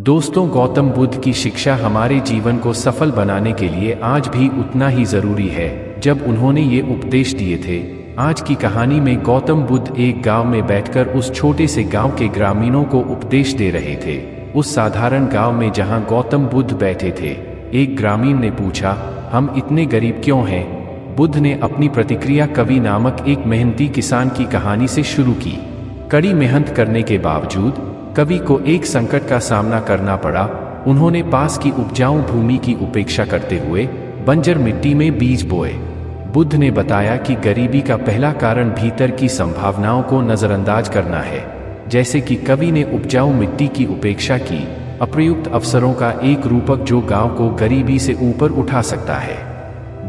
दोस्तों, गौतम बुद्ध की शिक्षा हमारे जीवन को सफल बनाने के लिए आज भी उतना ही जरूरी है जब उन्होंने ये उपदेश दिए थे। आज की कहानी में गौतम बुद्ध एक गांव में बैठकर उस छोटे से गांव के ग्रामीणों को उपदेश दे रहे थे। उस साधारण गांव में जहां गौतम बुद्ध बैठे थे, एक ग्रामीण ने पूछा, हम इतने गरीब क्यों हैं? बुद्ध ने अपनी प्रतिक्रिया कवि नामक एक मेहनती किसान की कहानी से शुरू की। कड़ी मेहनत करने के बावजूद कवि को एक संकट का सामना करना पड़ा। उन्होंने पास की उपजाऊ भूमि की उपेक्षा करते हुए बंजर मिट्टी में बीज बोए। बुद्ध ने बताया कि गरीबी का पहला कारण भीतर की संभावनाओं को नजरअंदाज करना है। जैसे कि कवि ने उपजाऊ मिट्टी की उपेक्षा की, अप्रयुक्त अवसरों का एक रूपक जो गांव को गरीबी से ऊपर उठा सकता है।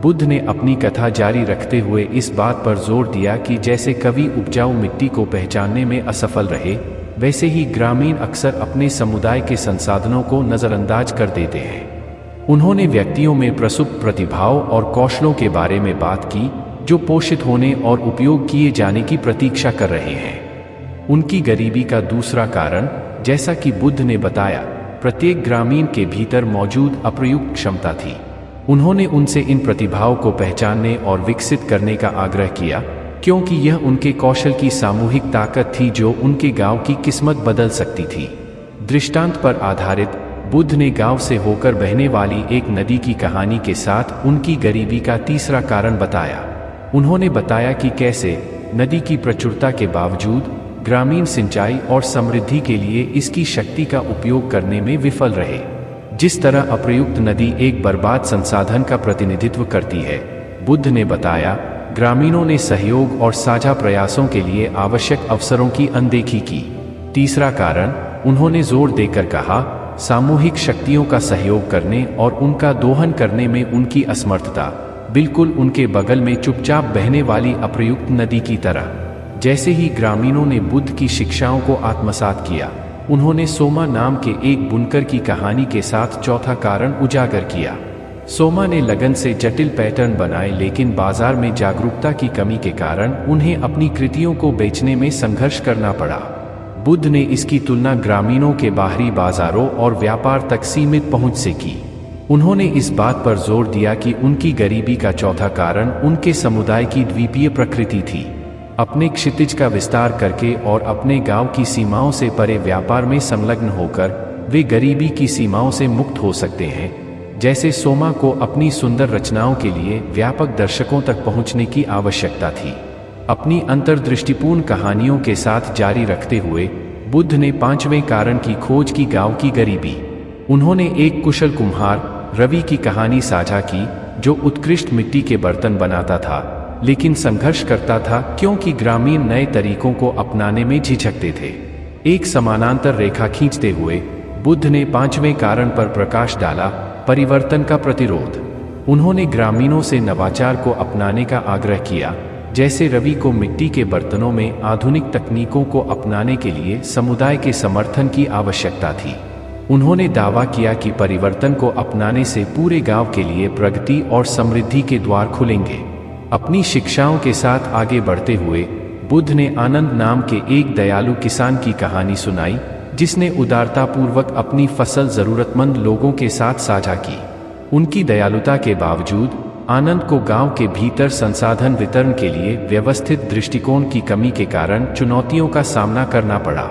बुद्ध ने अपनी कथा जारी रखते हुए इस बात पर जोर दिया कि जैसे कवि उपजाऊ मिट्टी को पहचानने में असफल रहे, वैसे ही ग्रामीण अक्सर अपने समुदाय के संसाधनों को नजरअंदाज कर देते हैं। उन्होंने व्यक्तियों में प्रसुप्त प्रतिभाओं और कौशलों के बारे में बात की जो पोषित होने और उपयोग किए जाने की प्रतीक्षा कर रहे हैं। उनकी गरीबी का दूसरा कारण, जैसा कि बुद्ध ने बताया, प्रत्येक ग्रामीण के भीतर मौजूद अप्रयुक्त क्षमता थी। उन्होंने उनसे इन प्रतिभाओं को पहचानने और विकसित करने का आग्रह किया, क्योंकि यह उनके कौशल की सामूहिक ताकत थी जो उनके गांव की किस्मत बदल सकती थी। दृष्टांत पर आधारित बुद्ध ने गांव से होकर बहने वाली एक नदी की कहानी के साथ उनकी गरीबी का तीसरा कारण बताया। उन्होंने बताया कि कैसे नदी की प्रचुरता के बावजूद ग्रामीण सिंचाई और समृद्धि के लिए इसकी शक्ति का उपयोग करने में विफल रहे। जिस तरह अप्रयुक्त नदी एक बर्बाद संसाधन का प्रतिनिधित्व करती है, बुद्ध ने बताया, ग्रामीणों ने सहयोग और साझा प्रयासों के लिए आवश्यक अवसरों की अनदेखी की। तीसरा कारण, उन्होंने जोर देकर कहा, सामूहिक शक्तियों का सहयोग करने और उनका दोहन करने में उनकी असमर्थता, बिल्कुल उनके बगल में चुपचाप बहने वाली अप्रयुक्त नदी की तरह। जैसे ही ग्रामीणों ने बुद्ध की शिक्षाओं को आत्मसात किया, उन्होंने सोमा नाम के एक बुनकर की कहानी के साथ चौथा कारण उजागर किया। सोमा ने लगन से जटिल पैटर्न बनाए, लेकिन बाजार में जागरूकता की कमी के कारण उन्हें अपनी कृतियों को बेचने में संघर्ष करना पड़ा। बुद्ध ने इसकी तुलना ग्रामीणों के बाहरी बाजारों और व्यापार तक सीमित पहुंच से की। उन्होंने इस बात पर जोर दिया कि उनकी गरीबी का चौथा कारण उनके समुदाय की द्वीपीय प्रकृति थी। अपने क्षितिज का विस्तार करके और अपने गांव की सीमाओं से परे व्यापार में संलग्न होकर वे गरीबी की सीमाओं से मुक्त हो सकते हैं। जैसे सोमा को अपनी सुंदर रचनाओं के लिए व्यापक दर्शकों तक पहुंचने की आवश्यकता थी। अपनी अंतर्दृष्टिपूर्ण कहानियों के साथ जारी रखते हुए बुद्ध ने पांचवें कारण की खोज की, गांव की गरीबी। उन्होंने एक कुशल कुम्हार रवि की कहानी साझा की जो उत्कृष्ट मिट्टी के बर्तन बनाता था, लेकिन संघर्ष करता था क्योंकि ग्रामीण नए तरीकों को अपनाने में झिझकते थे। एक समानांतर रेखा खींचते हुए बुद्ध ने पांचवें कारण पर प्रकाश डाला, परिवर्तन का प्रतिरोध। उन्होंने ग्रामीणों से नवाचार को अपनाने का आग्रह किया। जैसे रवि को मिट्टी के बर्तनों में आधुनिक तकनीकों को अपनाने के लिए समुदाय के समर्थन की आवश्यकता थी। उन्होंने दावा किया कि परिवर्तन को अपनाने से पूरे गांव के लिए प्रगति और समृद्धि के द्वार खुलेंगे। अपनी शिक्षाओं के साथ आगे बढ़ते हुए बुद्ध ने आनंद नाम के एक दयालु किसान की कहानी सुनाई, जिसने उदारतापूर्वक अपनी फसल जरूरतमंद लोगों के साथ साझा की। उनकी दयालुता के बावजूद आनंद को गांव के भीतर संसाधन वितरण के लिए व्यवस्थित दृष्टिकोण की कमी के कारण चुनौतियों का सामना करना पड़ा।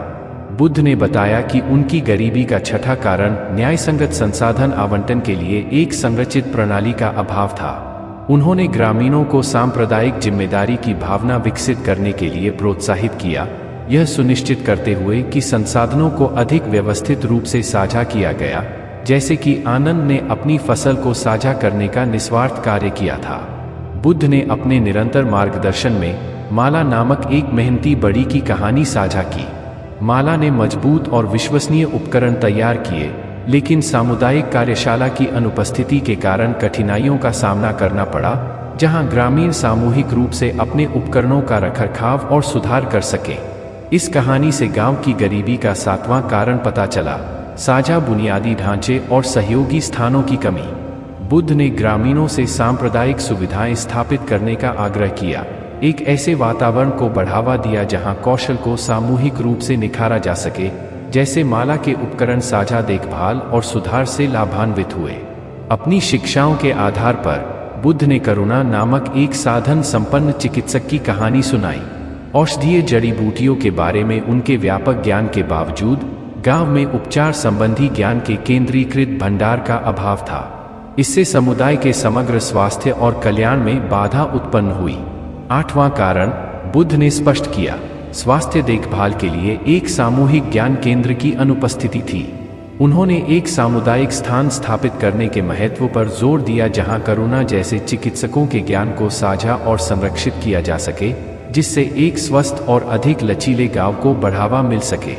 बुद्ध ने बताया कि उनकी गरीबी का छठा कारण न्यायसंगत संसाधन आवंटन के लिए एक संरचित प्रणाली का अभाव था। उन्होंने ग्रामीणों को सांप्रदायिक जिम्मेदारी की भावना विकसित करने के लिए प्रोत्साहित किया, यह सुनिश्चित करते हुए कि संसाधनों को अधिक व्यवस्थित रूप से साझा किया गया। जैसे कि आनंद ने अपनी फसल को साझा करने का निस्वार्थ कार्य किया था। बुद्ध ने अपने निरंतर मार्गदर्शन में माला नामक एक मेहनती बड़ी की कहानी साझा की। माला ने मजबूत और विश्वसनीय उपकरण तैयार किए, लेकिन सामुदायिक कार्यशाला की अनुपस्थिति के कारण कठिनाइयों का सामना करना पड़ा, जहां ग्रामीण सामूहिक रूप से अपने उपकरणों का रखरखाव और सुधार कर सके। इस कहानी से गांव की गरीबी का सातवां कारण पता चला, साझा बुनियादी ढांचे और सहयोगी स्थानों की कमी। बुद्ध ने ग्रामीणों से सांप्रदायिक सुविधाएं स्थापित करने का आग्रह किया, एक ऐसे वातावरण को बढ़ावा दिया जहां कौशल को सामूहिक रूप से निखारा जा सके, जैसे माला के उपकरण साझा देखभाल और सुधार से लाभान्वित हुए। अपनी शिक्षाओं के आधार पर बुद्ध ने करुणा नामक एक साधन संपन्न चिकित्सक की कहानी सुनाई। औषधीय जड़ी बूटियों के बारे में उनके व्यापक ज्ञान के बावजूद गांव में उपचार संबंधी ज्ञान के केंद्रीकृत भंडार का अभाव था। इससे समुदाय के समग्र स्वास्थ्य और कल्याण में बाधा उत्पन्न हुई। 8वां कारण बुद्ध ने स्पष्ट किया, स्वास्थ्य देखभाल के लिए एक सामूहिक ज्ञान केंद्र की अनुपस्थिति थी। उन्होंने एक सामुदायिक स्थान स्थापित करने के महत्व पर जोर दिया जहां करुणा जैसे चिकित्सकों के ज्ञान को साझा और संरक्षित किया जा सके, जिससे एक स्वस्थ और अधिक लचीले गांव को बढ़ावा मिल सके।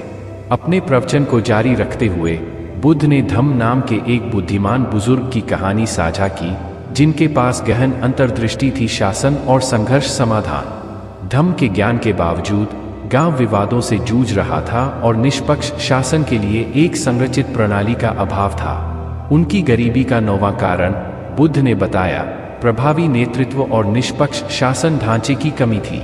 अपने प्रवचन को जारी रखते हुए बुद्ध ने धम्म नाम के एक बुद्धिमान बुजुर्ग की कहानी साझा की, जिनके पास गहन अंतर्दृष्टि थी शासन और संघर्ष समाधान। धम्म के ज्ञान के बावजूद गांव विवादों से जूझ रहा था और निष्पक्ष शासन के लिए एक संरचित प्रणाली का अभाव था। उनकी गरीबी का 9वां कारण बुद्ध ने बताया, प्रभावी नेतृत्व और निष्पक्ष शासन ढांचे की कमी थी।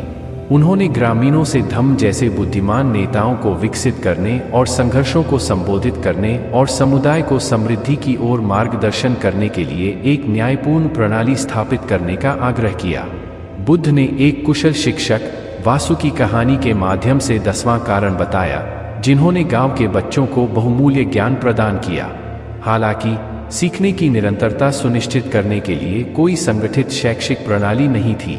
उन्होंने ग्रामीणों से धम्म जैसे बुद्धिमान नेताओं को विकसित करने और संघर्षों को संबोधित करने और समुदाय को समृद्धि की ओर मार्गदर्शन करने के लिए एक न्यायपूर्ण प्रणाली स्थापित करने का आग्रह किया। बुद्ध ने एक कुशल शिक्षक वासु की कहानी के माध्यम से 10वां कारण बताया, जिन्होंने गांव के बच्चों को बहुमूल्य ज्ञान प्रदान किया। हालांकि सीखने की निरंतरता सुनिश्चित करने के लिए कोई संगठित शैक्षिक प्रणाली नहीं थी।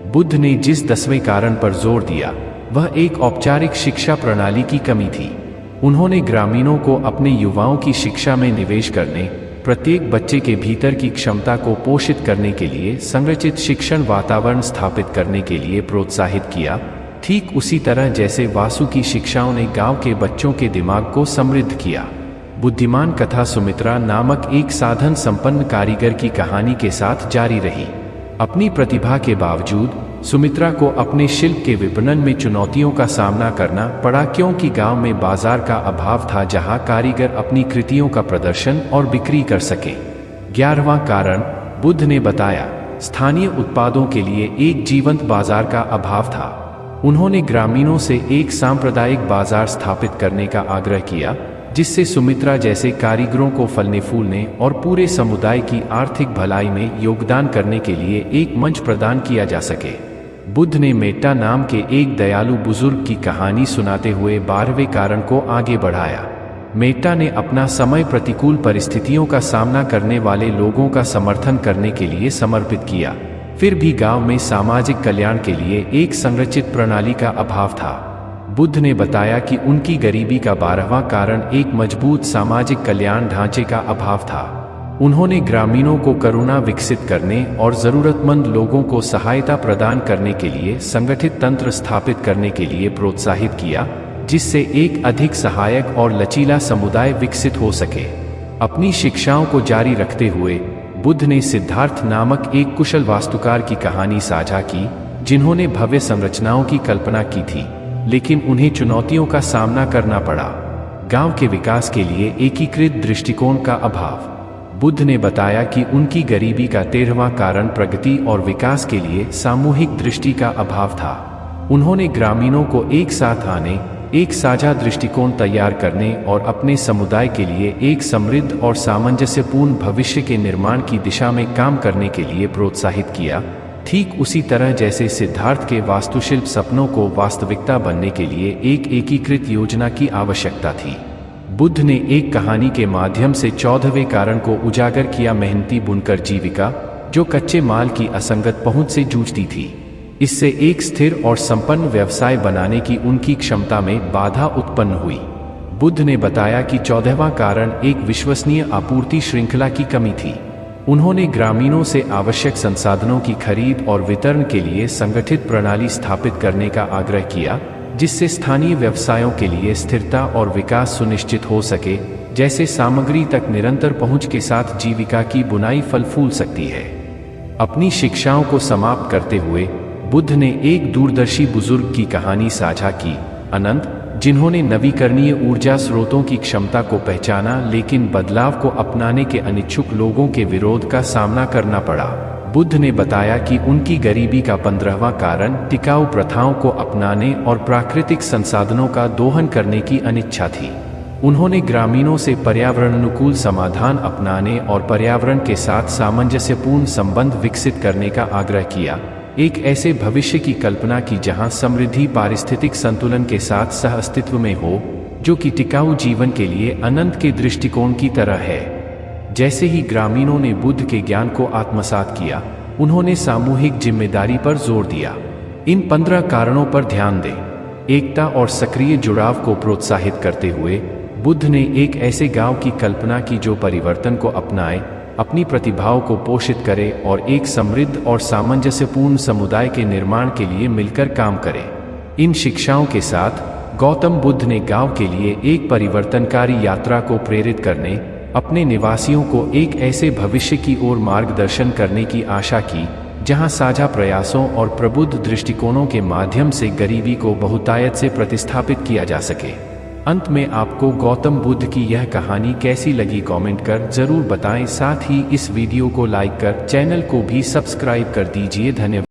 बुद्ध ने जिस 10वें कारण पर जोर दिया वह एक औपचारिक शिक्षा प्रणाली की कमी थी। उन्होंने ग्रामीणों को अपने युवाओं की शिक्षा में निवेश करने, प्रत्येक बच्चे के भीतर की क्षमता को पोषित करने के लिए संरचित शिक्षण वातावरण स्थापित करने के लिए प्रोत्साहित किया, ठीक उसी तरह जैसे वासु की शिक्षाओं ने गांव के बच्चों के दिमाग को समृद्ध किया। बुद्धिमान कथा सुमित्रा नामक एक साधन संपन्न कारीगर की कहानी के साथ जारी रही। अपनी प्रतिभा के बावजूद सुमित्रा को अपने शिल्प के विपणन में चुनौतियों का सामना करना पड़ा, क्योंकि गांव में बाजार का अभाव था जहां कारीगर अपनी कृतियों का प्रदर्शन और बिक्री कर सके। 11वां कारण बुद्ध ने बताया, स्थानीय उत्पादों के लिए एक जीवंत बाजार का अभाव था। उन्होंने ग्रामीणों से एक सांप्रदायिक बाजार स्थापित करने का आग्रह किया, जिससे सुमित्रा जैसे कारीगरों को फलने फूलने और पूरे समुदाय की आर्थिक भलाई में योगदान करने के लिए एक मंच प्रदान किया जा सके। बुद्ध ने मेट्टा नाम के एक दयालु बुजुर्ग की कहानी सुनाते हुए 12वें कारण को आगे बढ़ाया। मेट्टा ने अपना समय प्रतिकूल परिस्थितियों का सामना करने वाले लोगों का समर्थन करने के लिए समर्पित किया। फिर भी गांव में सामाजिक कल्याण के लिए एक संरचित प्रणाली का अभाव था। बुद्ध ने बताया कि उनकी गरीबी का 12वां कारण एक मजबूत सामाजिक कल्याण ढांचे का अभाव था। उन्होंने ग्रामीणों को करुणा विकसित करने और जरूरतमंद लोगों को सहायता प्रदान करने के लिए संगठित तंत्र स्थापित करने के लिए प्रोत्साहित किया, जिससे एक अधिक सहायक और लचीला समुदाय विकसित हो सके। अपनी शिक्षाओं को जारी रखते हुए बुद्ध ने सिद्धार्थ नामक एक कुशल वास्तुकार की कहानी साझा की, जिन्होंने भव्य संरचनाओं की कल्पना की थी, लेकिन उन्हें चुनौतियों का सामना करना पड़ा। गांव के विकास के लिए एकीकृत दृष्टिकोण का अभाव। बुद्ध ने बताया कि उनकी गरीबी का 13वां कारण प्रगति और विकास के लिए सामूहिक दृष्टि का अभाव था। उन्होंने ग्रामीणों को एक साथ आने, एक साझा दृष्टिकोण तैयार करने और अपने समुदाय के लिए एक समृद्ध और सामंजस्यपूर्ण भविष्य के निर्माण की दिशा में काम करने के लिए प्रोत्साहित किया, ठीक उसी तरह जैसे सिद्धार्थ के वास्तुशिल्प सपनों को वास्तविकता बनने के लिए एक एकीकृत योजना की आवश्यकता थी। बुद्ध ने एक कहानी के माध्यम से 14वें कारण को उजागर किया, मेहनती बुनकर जीविका, जो कच्चे माल की असंगत पहुंच से जूझती थी। इससे एक स्थिर और संपन्न व्यवसाय बनाने की उनकी क्षमता में बाधा उत्पन्न हुई। बुद्ध ने बताया कि 14वां कारण एक विश्वसनीय आपूर्ति श्रृंखला की कमी थी। उन्होंने ग्रामीणों से आवश्यक संसाधनों की खरीद और वितरण के लिए संगठित प्रणाली स्थापित करने का आग्रह किया, जिससे स्थानीय व्यवसायों के लिए स्थिरता और विकास सुनिश्चित हो सके, जैसे सामग्री तक निरंतर पहुंच के साथ जीविका की बुनाई फल फूल सकती है। अपनी शिक्षाओं को समाप्त करते हुए बुद्ध ने एक दूरदर्शी बुजुर्ग की कहानी साझा की, अनंत, जिन्होंने नवीकरणीय ऊर्जा स्रोतों की क्षमता को पहचाना लेकिन बदलाव को अपनाने के अनिच्छुक लोगों के विरोध का सामना करना पड़ा। बुद्ध ने बताया कि उनकी गरीबी का 15वां कारण टिकाऊ प्रथाओं को अपनाने और प्राकृतिक संसाधनों का दोहन करने की अनिच्छा थी। उन्होंने ग्रामीणों से पर्यावरण अनुकूल समाधान अपनाने और पर्यावरण के साथ सामंजस्यपूर्ण संबंध विकसित करने का आग्रह किया, एक ऐसे भविष्य की कल्पना की जहां समृद्धि पारिस्थितिक संतुलन के साथ सहअस्तित्व में हो, जो कि टिकाऊ जीवन के लिए अनंत के दृष्टिकोण की तरह है। जैसे ही ग्रामीणों ने बुद्ध के ज्ञान को आत्मसात किया, उन्होंने सामूहिक जिम्मेदारी पर जोर दिया। इन 15 कारणों पर ध्यान दें। एकता और सक्रिय जुड़ाव को प्रोत्साहित करते हुए बुद्ध ने एक ऐसे गांव की कल्पना की जो परिवर्तन को अपनाए, अपनी प्रतिभाओं को पोषित करे और एक समृद्ध और सामंजस्यपूर्ण समुदाय के निर्माण के लिए मिलकर काम करे। इन शिक्षाओं के साथ गौतम बुद्ध ने गांव के लिए एक परिवर्तनकारी यात्रा को प्रेरित करने, अपने निवासियों को एक ऐसे भविष्य की ओर मार्गदर्शन करने की आशा की जहां साझा प्रयासों और प्रबुद्ध दृष्टिकोणों के माध्यम से गरीबी को बहुतायत से प्रतिस्थापित किया जा सके। अंत में आपको गौतम बुद्ध की यह कहानी कैसी लगी कमेंट कर जरूर बताएं। साथ ही इस वीडियो को लाइक कर चैनल को भी सब्सक्राइब कर दीजिए। धन्यवाद।